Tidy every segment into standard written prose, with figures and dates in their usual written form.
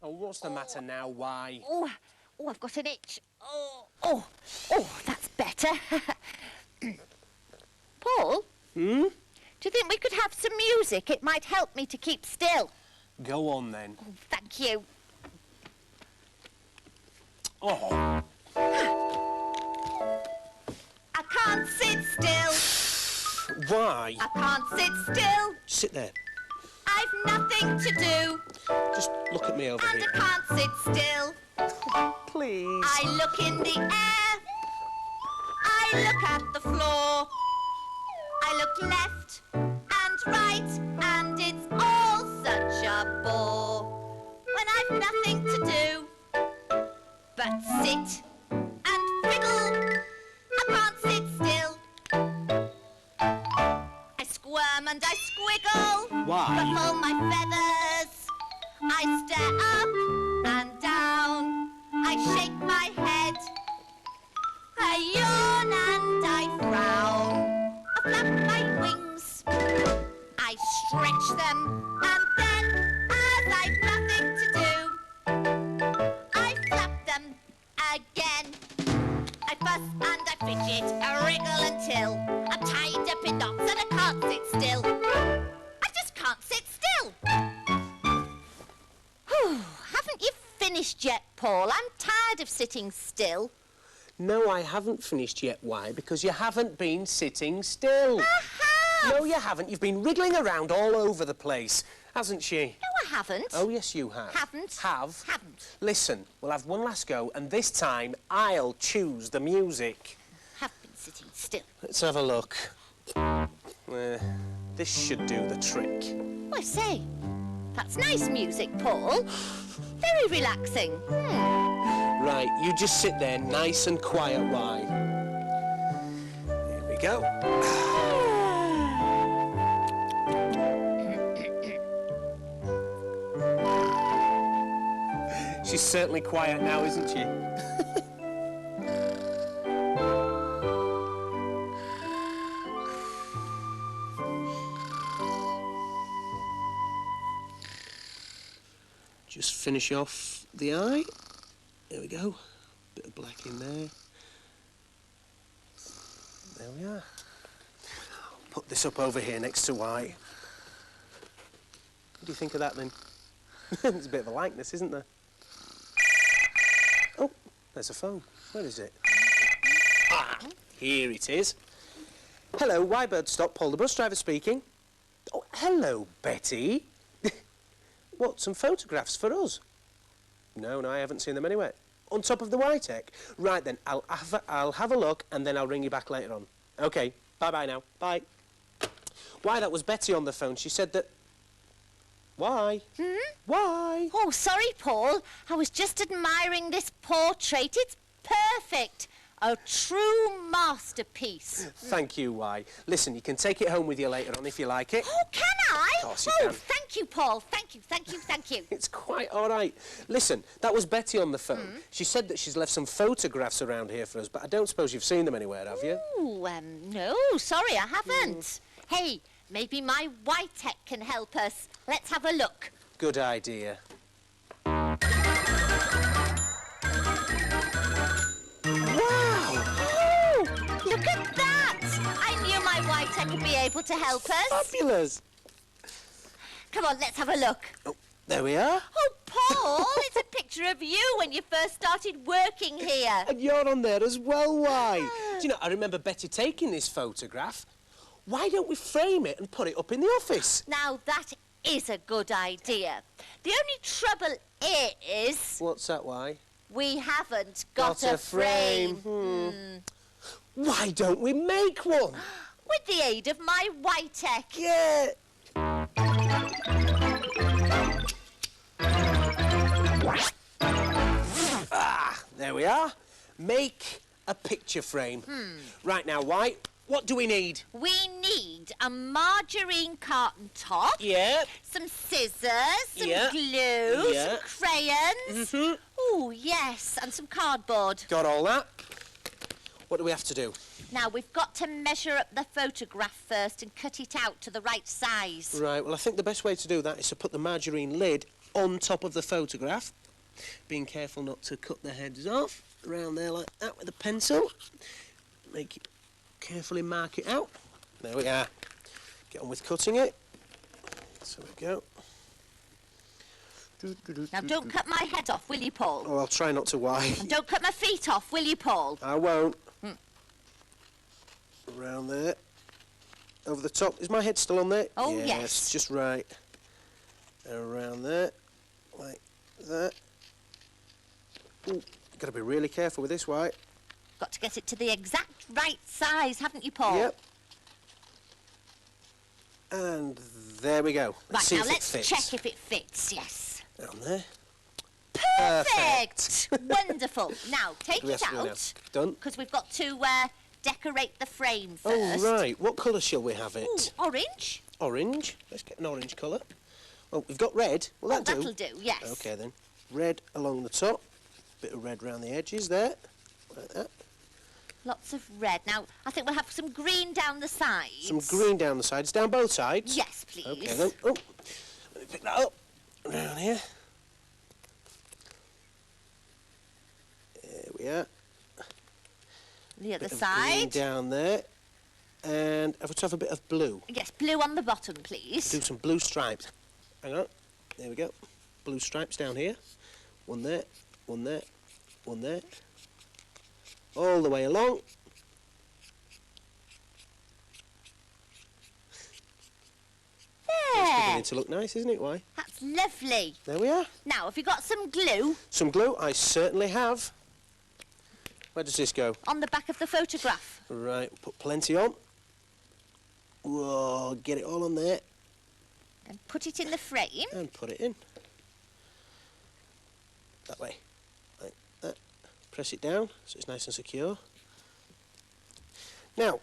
Oh, what's the matter now? Why? Oh, I've got an itch. Oh, that's better. Paul? Hmm? Do you think we could have some music? It might help me to keep still. Go on, then. Oh, thank you. Oh. I can't sit still. Why? I can't sit still. Sit there. I've nothing to do. Just look at me over And here. I can't sit still. Please. I look in the air. I look at the floor. I look left and right, and it's all such a bore. When I've nothing to do but sit and fiddle, I can't sit still. I squirm and I squiggle. Why? Ruffle my feathers. I stare up and down. I shake my head. I yawn and I frown. I flap my wings. I stretch them, and then, as I've nothing to do, I flap them again. I fuss and I fidget, I wriggle until I'm tied up in knots and I can't sit still. I just can't sit still. Haven't you finished yet, Paul? I'm tired of sitting still. No, I haven't finished yet. Why? Because you haven't been sitting still. I have. No, you haven't. You've been wriggling around all over the place, hasn't she? No, I haven't. Oh, yes, you have. Haven't. Have. Haven't. Listen, we'll have one last go, and this time I'll choose the music. Have been sitting still. Let's have a look. This should do the trick. Oh, I say, that's nice music, Paul. Very relaxing. Right, you just sit there nice and quiet, why? Here we go. She's certainly quiet now, isn't she? Just finish off the eye. There we go. Bit of black in there. There we are. Put this up over here next to white. What do you think of that then? There's a bit of a likeness, isn't there? Oh, there's a phone. Where is it? Ah, here it is. Hello, Wybird Stop, Paul the bus driver speaking. Oh, hello, Betty. What, some photographs for us? No, I haven't seen them anywhere. On top of the Whitec? Right then, I'll have a look and then I'll ring you back later on. OK, bye-bye now. Bye. Why, that was Betty on the phone. She said that... Why? Why? Oh, sorry, Paul. I was just admiring this portrait. It's perfect. A true masterpiece. Thank you, Why. Listen, you can take it home with you later on if you like it. Oh, can I? Of course you can. Thank you, Paul. Thank you, thank you, thank you. It's quite all right. Listen, that was Betty on the phone. She said that she's left some photographs around here for us, but I don't suppose you've seen them anywhere, have you? Ooh, no, sorry, I haven't. Hey, maybe my Whitec can help us. Let's have a look. Good idea. Look at that! I knew my Whitec would be able to help us. Fabulous. Come on, let's have a look. Oh, there we are. Oh, Paul, it's a picture of you when you first started working here. And you're on there as well, Why? Do you know, I remember Betty taking this photograph. Why don't we frame it and put it up in the office? Now, that is a good idea. The only trouble is... What's that, Why? We haven't got a frame. Why don't we make one? With the aid of my Whitec. Yeah. There we are. Make a picture frame. Right now, Why? What do we need? We need a margarine carton top. Yeah. Some scissors, some Yeah. glue, Yeah. some crayons. Oh, yes, and some cardboard. Got all that? What do we have to do? Now, we've got to measure up the photograph first and cut it out to the right size. Right, well, I think the best way to do that is to put the margarine lid on top of the photograph. Being careful not to cut the heads off. Around there like that with a pencil. Make it, carefully mark it out. There we are. Get on with cutting it. So we go. Now don't cut my head off, will you, Paul? Oh, I'll try not to. Why? And don't cut my feet off, will you, Paul? I won't. Around there. Over the top. Is my head still on there? Oh, yes. Just right. Around there. Like that. Ooh, got to be really careful with this, White. Got to get it to the exact right size, haven't you, Paul? Yep. And there we go. Right, now let's check if it fits, yes. Down there. Perfect! Wonderful. Now, take it out. Done. Because we've got to decorate the frame first. Oh, right. What colour shall we have it? Ooh, orange. Orange. Let's get an orange colour. Well, we've got red. Will that do? That'll do, yes. OK, then. Red along the top. Bit of red around the edges there. Like that. Lots of red. Now, I think we'll have some green down the sides. Some green down the sides. Down both sides? Yes, please. OK, then. Oh, let me pick that up. Around here. There we are. The other Bit of side. green down there. And have we to have a bit of blue? Yes, blue on the bottom, please. Do some blue stripes. Hang on. There we go. Blue stripes down here. One there, one there, one there. All the way along. There. It's beginning to look nice, isn't it? Why? That's lovely. There we are. Now, have you got some glue? Some glue? I certainly have. Where does this go? On the back of the photograph. Right, put plenty on. Whoa, get it all on there. And put it in the frame. And put it in. That way. Like that. Press it down so it's nice and secure. Now,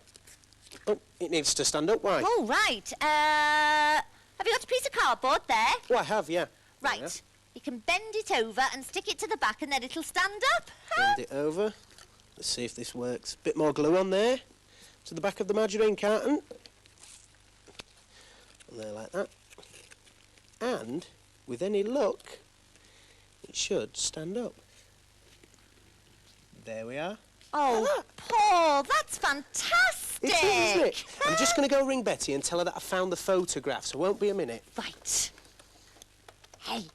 oh, it needs to stand up. Why? Oh, right. Have you got a piece of cardboard there? Oh, I have, yeah. Right. Yeah. You can bend it over and stick it to the back and then it'll stand up. Bend it over. Let's see if this works. Bit more glue on there. To the back of the margarine carton. And there like that. And, with any luck, it should stand up. There we are. Oh, Paul, that's fantastic. It is, isn't it? I'm just going to go ring Betty and tell her that I found the photograph, so it won't be a minute. Right. Hey,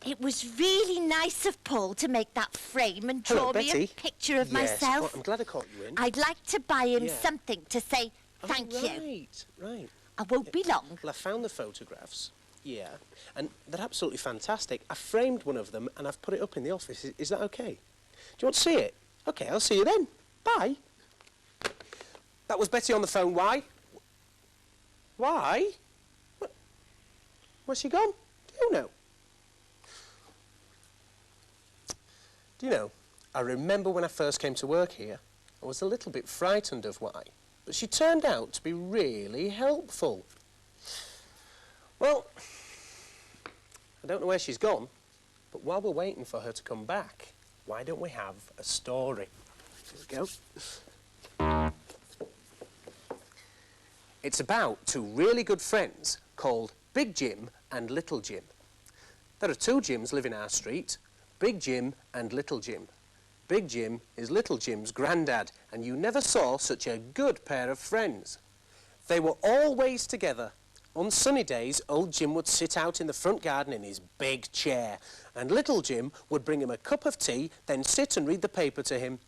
it was really nice of Paul to make that frame and draw me a picture of myself. Well, I'm glad I caught you in. I'd like to buy him something to say thank you. Right, right. I won't be long. Well, I found the photographs, yeah, and they're absolutely fantastic. I framed one of them and I've put it up in the office. Is that okay? Do you want to see it? Okay, I'll see you then. Bye. That was Betty on the phone. Why? Why? Where's she gone? Do you know? Do you know, I remember when I first came to work here, I was a little bit frightened of Why, but she turned out to be really helpful. Well, I don't know where she's gone, but while we're waiting for her to come back, why don't we have a story? Here we go. It's about two really good friends called Big Jim and Little Jim. There are two Jims live in our street, Big Jim and Little Jim. Big Jim is Little Jim's granddad, and you never saw such a good pair of friends. They were always together. On sunny days, old Jim would sit out in the front garden in his big chair, and Little Jim would bring him a cup of tea, then sit and read the paper to him.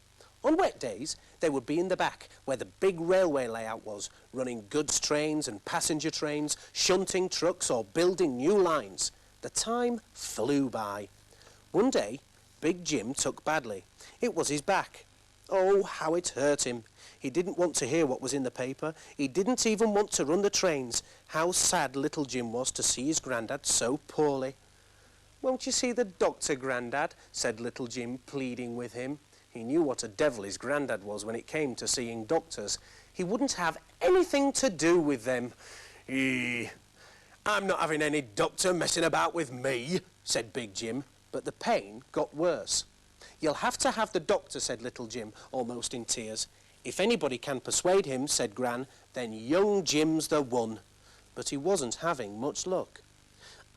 On wet days, they would be in the back, where the big railway layout was, running goods trains and passenger trains, shunting trucks or building new lines. The time flew by. One day, Big Jim took badly. It was his back. Oh, how it hurt him. He didn't want to hear what was in the paper. He didn't even want to run the trains. How sad Little Jim was to see his grandad so poorly. "Won't you see the doctor, Grandad?" said Little Jim, pleading with him. He knew what a devil his grandad was when it came to seeing doctors. He wouldn't have anything to do with them. "I'm not having any doctor messing about with me," said Big Jim, but the pain got worse. "You'll have to have the doctor," said Little Jim, almost in tears. "If anybody can persuade him," said Gran, "then young Jim's the one." But he wasn't having much luck.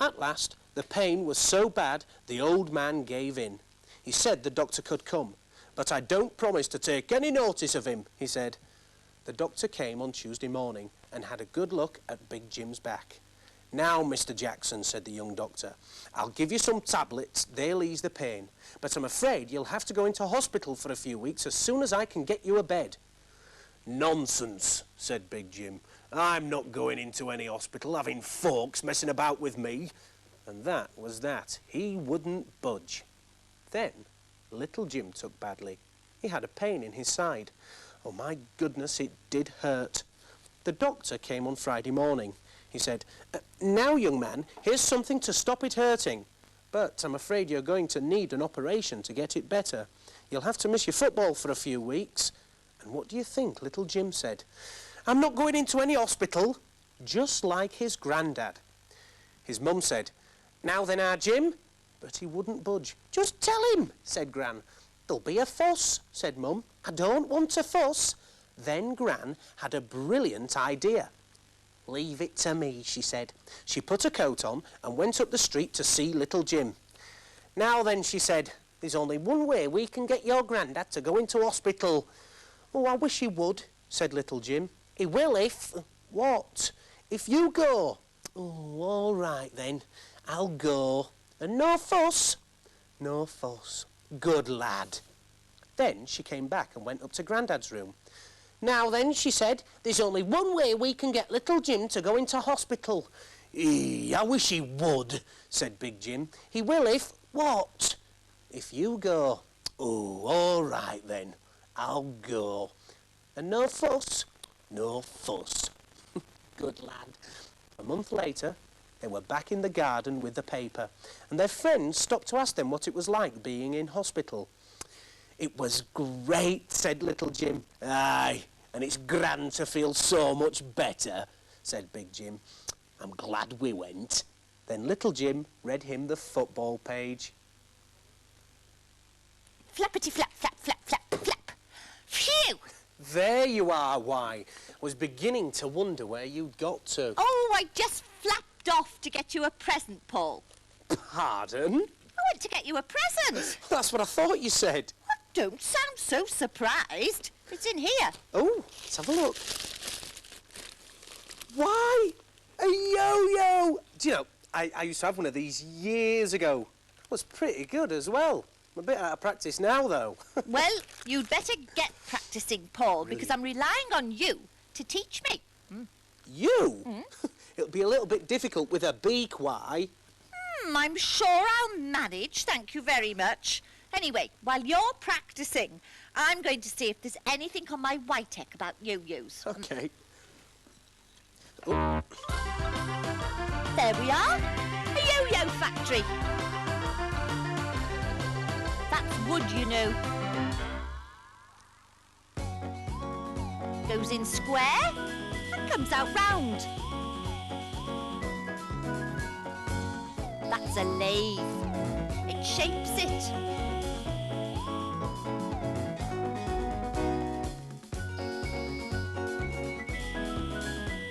At last, the pain was so bad, the old man gave in. He said the doctor could come, but I don't promise to take any notice of him, he said. The doctor came on Tuesday morning and had a good look at Big Jim's back. Now, Mr. Jackson, said the young doctor, I'll give you some tablets, they'll ease the pain, but I'm afraid you'll have to go into hospital for a few weeks as soon as I can get you a bed. Nonsense, said Big Jim. I'm not going into any hospital, having folks messing about with me. And that was that. He wouldn't budge. Then, little Jim took badly. He had a pain in his side. Oh, my goodness, it did hurt. The doctor came on Friday morning. He said, now, young man, here's something to stop it hurting. But I'm afraid you're going to need an operation to get it better. You'll have to miss your football for a few weeks. And what do you think little Jim said? I'm not going into any hospital, just like his grandad. His mum said, now then, our Jim. But he wouldn't budge. Just tell him, said Gran. There'll be a fuss, said Mum. I don't want a fuss. Then Gran had a brilliant idea. Leave it to me, she said. She put her coat on and went up the street to see little Jim. Now then, she said, there's only one way we can get your grandad to go into hospital. Oh, I wish he would, said little Jim. He will if... What? If you go. Oh, all right then. I'll go. And no fuss. No fuss. Good lad. Then she came back and went up to Grandad's room. Now then, she said, there's only one way we can get little Jim to go into hospital. I wish he would, said Big Jim. He will if... What? If you go. Oh, all right then. I'll go. And no fuss. No fuss. Good lad. A month later, they were back in the garden with the paper, and their friends stopped to ask them what it was like being in hospital. It was great, said little Jim. Aye, and it's grand to feel so much better, said Big Jim. I'm glad we went. Then little Jim read him the football page. Flappity flap, flap, flap, flap, flap. Phew! There you are, why. I was beginning to wonder where you'd got to. Oh, I just flapped off to get you a present, Paul. Pardon? I went to get you a present. That's what I thought you said. Oh, don't sound so surprised. It's in here. Oh, let's have a look. Why? A yo-yo! Do you know, I used to have one of these years ago. It was pretty good as well. I'm a bit out of practice now, though. Well, you'd better get practising, Paul, Really? because I'm relying on you to teach me. You? It'll be a little bit difficult with a beak, why? I'm sure I'll manage, thank you very much. Anyway, while you're practising, I'm going to see if there's anything on my Whitek about yo-yos. OK. Oh. There we are, a yo-yo factory. That's wood, you know. Goes in square and comes out round. That's a lathe. It shapes it.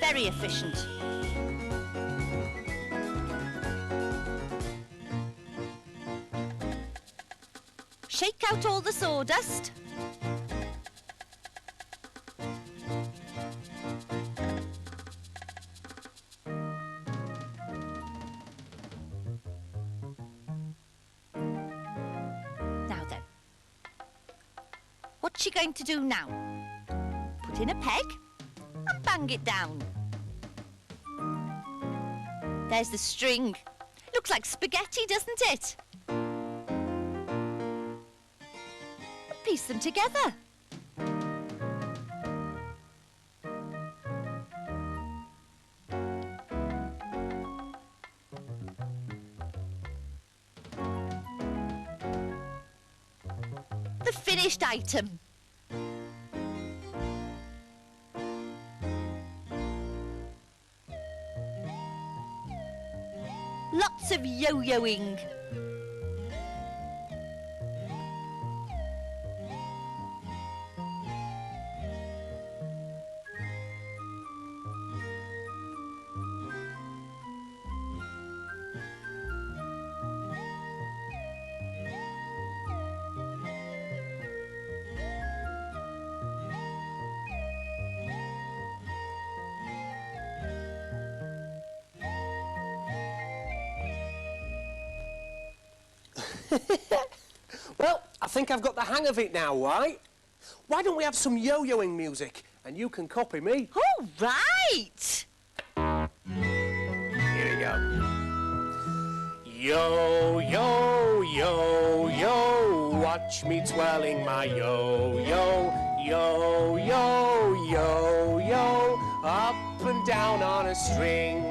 Very efficient. Shake out all the sawdust. Now then, what's she going to do now? Put in a peg and bang it down. There's the string. Looks like spaghetti, doesn't it? Piece them together. The finished item. Lots of yo-yoing. Well, I think I've got the hang of it now, right? Why don't we have some yo-yoing music and you can copy me? All right. Here we go. Yo, yo, yo, yo, watch me twirling my yo-yo. Yo, yo, yo, yo, up and down on a string.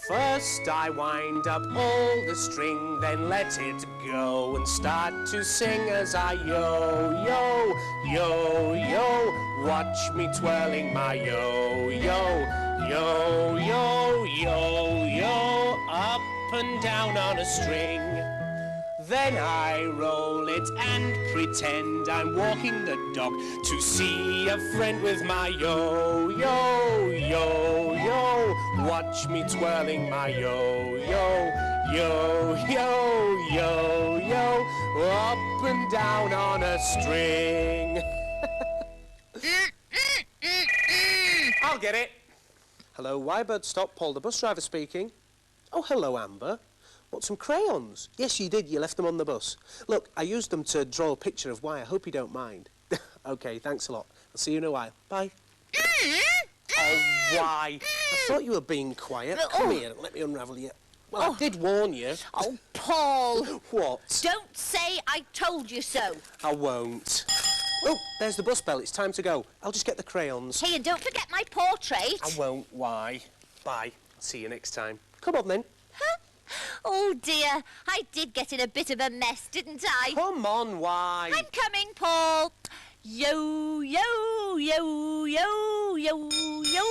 First I wind up all the string, then let it go and start to sing as I yo-yo, yo-yo. Watch me twirling my yo-yo, yo-yo, yo-yo, up and down on a string. Then I roll it and pretend I'm walking the dog to see a friend with my yo-yo, yo-yo. Watch me twirling my yo-yo, yo-yo, yo-yo, up and down on a string. I'll get it. Hello, Wybird Stop, Paul the bus driver speaking. Oh, hello, Amber. What, some crayons? Yes, you did. You left them on the bus. Look, I used them to draw a picture of why. I hope you don't mind. OK, thanks a lot. I'll see you in a while. Bye. Oh, why? I thought you were being quiet. Come here and let me unravel you. Well, I did warn you. Oh, Paul. What? Don't say I told you so. I won't. Oh, there's the bus bell. It's time to go. I'll just get the crayons. Hey, and don't forget my portrait. I won't. Why? Bye. I'll see you next time. Come on, then. Huh? Oh, dear. I did get in a bit of a mess, didn't I? Come on, why? I'm coming, Paul. Yo, yo, yo, yo, yo, yo.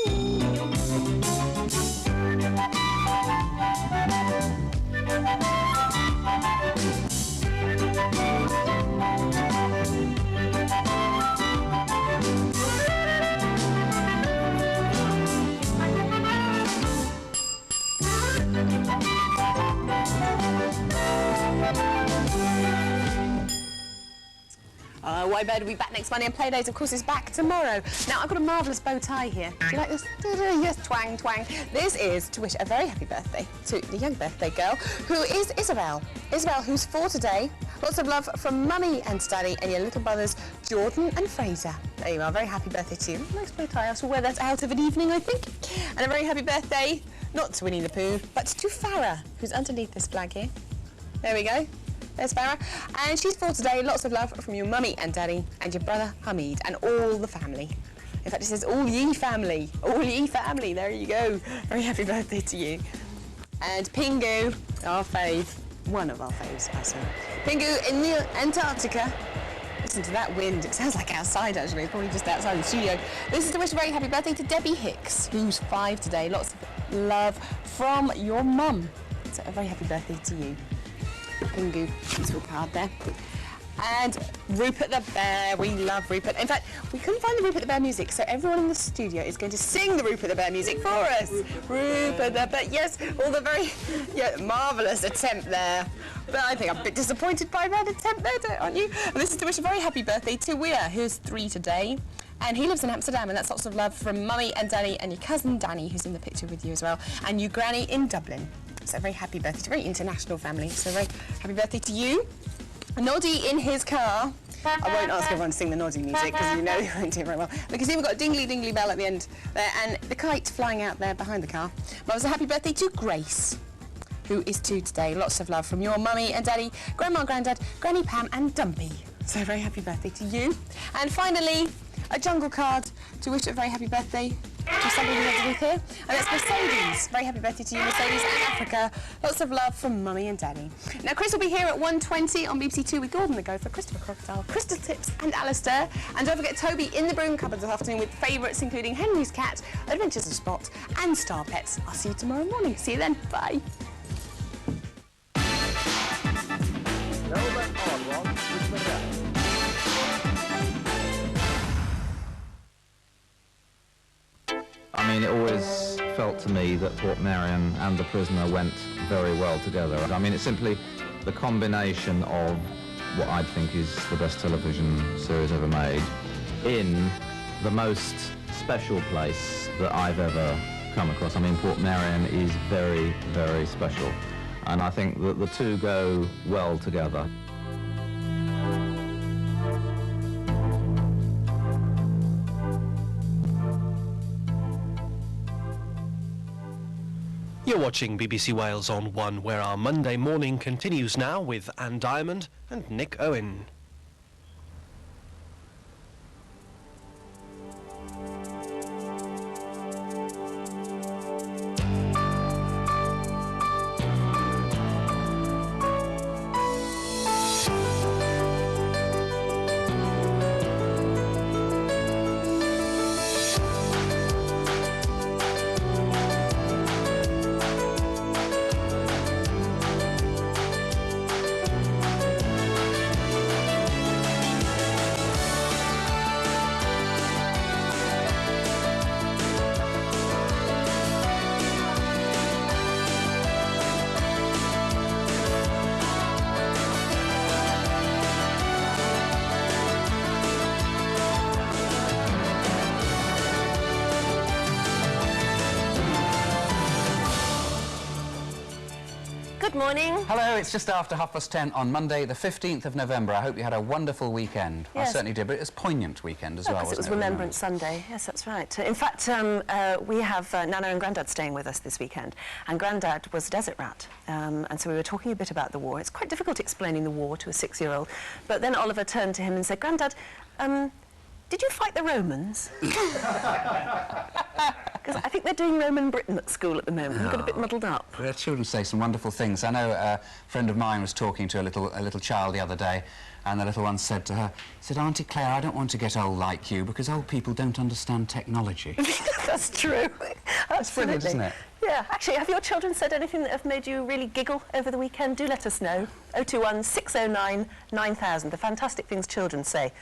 Wybird will be back next Monday, and Playdays, of course, is back tomorrow. Now, I've got a marvellous bow tie here. Do you like this? Yes, twang, twang. This is to wish a very happy birthday to the young birthday girl, who is Isabel. Isabel, who's 4 today. Lots of love from Mummy and Daddy and your little brothers, Jordan and Fraser. There you are. Very happy birthday to you. Nice bow tie. I shall wear that out of an evening, I think. And a very happy birthday, not to Winnie the Pooh, but to Farah, who's underneath this flag here. There we go. There's Farah. And she's 4 today. Lots of love from your mummy and daddy and your brother Hamid and all the family. In fact, it says all ye family. All ye family. There you go. Very happy birthday to you. And Pingu, our fave. One of our faves, I say. Pingu in the Antarctica. Listen to that wind. It sounds like outside, actually. It's probably just outside the studio. This is to wish a very happy birthday to Debbie Hicks, who's 5 today. Lots of love from your mum. So a very happy birthday to you. Pingu, beautiful card there. And Rupert the Bear, we love Rupert. In fact, we couldn't find the Rupert the Bear music, so everyone in the studio is going to sing the Rupert the Bear music for us. Rupert the Bear, yes, all the very marvellous attempt there. But I think I'm a bit disappointed by that attempt there, aren't you? And this is to wish a very happy birthday to Weir, who's 3 today. And he lives in Amsterdam, and that's lots of love from Mummy and Daddy and your cousin Danny, who's in the picture with you as well, and your granny in Dublin. So a very happy birthday to a very international family. So a very happy birthday to you. Noddy in his car. I won't ask everyone to sing the Noddy music because you know you won't do it very well. Look, you see we've got a dingly dingly bell at the end there and the kite flying out there behind the car. But it was a happy birthday to Grace, who is 2 today. Lots of love from your mummy and daddy, grandma, granddad, Granny Pam and Dumpy. So a very happy birthday to you. And finally, a jungle card to wish a very happy birthday to somebody who's underneath here. And that's Mercedes. Very happy birthday to you, Mercedes, and Africa. Lots of love from Mummy and Daddy. Now, Chris will be here at 1:20 on BBC2 with Gordon the Gopher, Christopher Crocodile, Crystal Tips and Alistair. And don't forget Toby in the broom cupboard this afternoon with favourites including Henry's Cat, Adventures of Spot and Star Pets. I'll see you tomorrow morning. See you then. Bye. I mean, it always felt to me that Portmeirion and The Prisoner went very well together. I mean, it's simply the combination of what I think is the best television series ever made in the most special place that I've ever come across. I mean, Portmeirion is very, very special. And I think that the two go well together. You're watching BBC Wales on 1, where our Monday morning continues now with Anne Diamond and Nick Owen. Good morning. Hello, it's just after 10:30 on Monday, the 15th of November. I hope you had a wonderful weekend. Yes. I certainly did, but it was a poignant weekend as well, Because wasn't it was Remembrance Sunday. Yes, that's right. In fact, we have Nana and Grandad staying with us this weekend, and Grandad was a desert rat, and so we were talking a bit about the war. It's quite difficult explaining the war to a 6-year-old, but then Oliver turned to him and said, Grandad, did you fight the Romans? Because I think they're doing Roman Britain at school at the moment. I got a bit muddled up. Well, children say some wonderful things. I know a friend of mine was talking to a little child the other day, and the little one said to her, Auntie Claire, I don't want to get old like you, because old people don't understand technology. That's true. That's brilliant, isn't it? Yeah. Actually, have your children said anything that have made you really giggle over the weekend? Do let us know. 021 609 9000. The fantastic things children say.